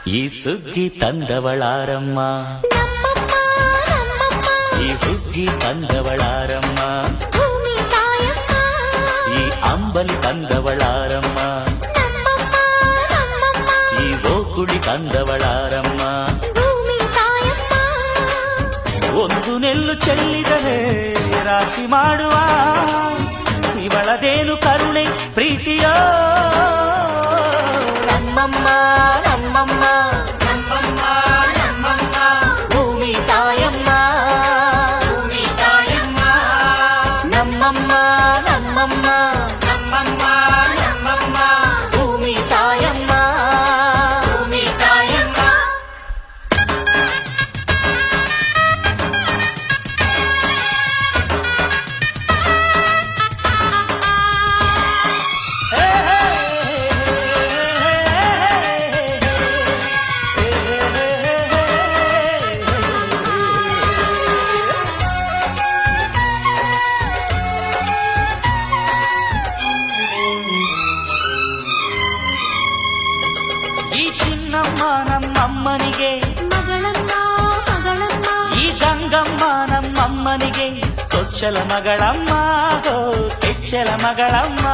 ಈ ಸುಗ್ಗಿ ತಂದವಳಾರಮ್ಮ, ಈ ಹುಗ್ಗಿ ತಂದವಳಾರಮ್ಮ, ಈ ಅಂಬಲಿ ತಂದವಳಾರಮ್ಮ, ಈ ಓಕುಳಿ ತಂದವಳಾರಮ್ಮ. ಒಂದು ನೆಲ್ಲು ಚೆಲ್ಲಿದರೆ ರಾಶಿ ಮಾಡುವ ಇವಳದೇನು ಕರುಣೆ ಪ್ರೀತಿಯೋ. ನಮ್ಮಮ್ಮ ನಮ್ಮಮ್ಮ ನಮ್ಮಮ್ಮ ನಮ್ಮಮ್ಮ ಭೂಮಿ ತಾಯಮ್ಮ, ಭೂಮಿ ತಾಯಮ್ಮ. ನಮ್ಮಮ್ಮ ನಮ್ಮಮ್ಮ ನಮ್ಮಮ್ಮ ನಮ್ಮಮ್ಮ ಭೂಮಿ ತಾಯಮ್ಮ, ಭೂಮಿ ತಾಯಮ್ಮ. ಈ ಚಿನ್ನಮ್ಮ ನಮ್ಮಮ್ಮನಿಗೆ ಮಗಳಮ್ಮ ಮಗಳಮ್ಮ, ಈ ಗಂಗಮ್ಮ ನಮ್ಮಮ್ಮನಿಗೆ ಚೊಚ್ಚಲ ಮಗಳಮ್ಮ, ಕೆಚ್ಚಲ ಮಗಳಮ್ಮ.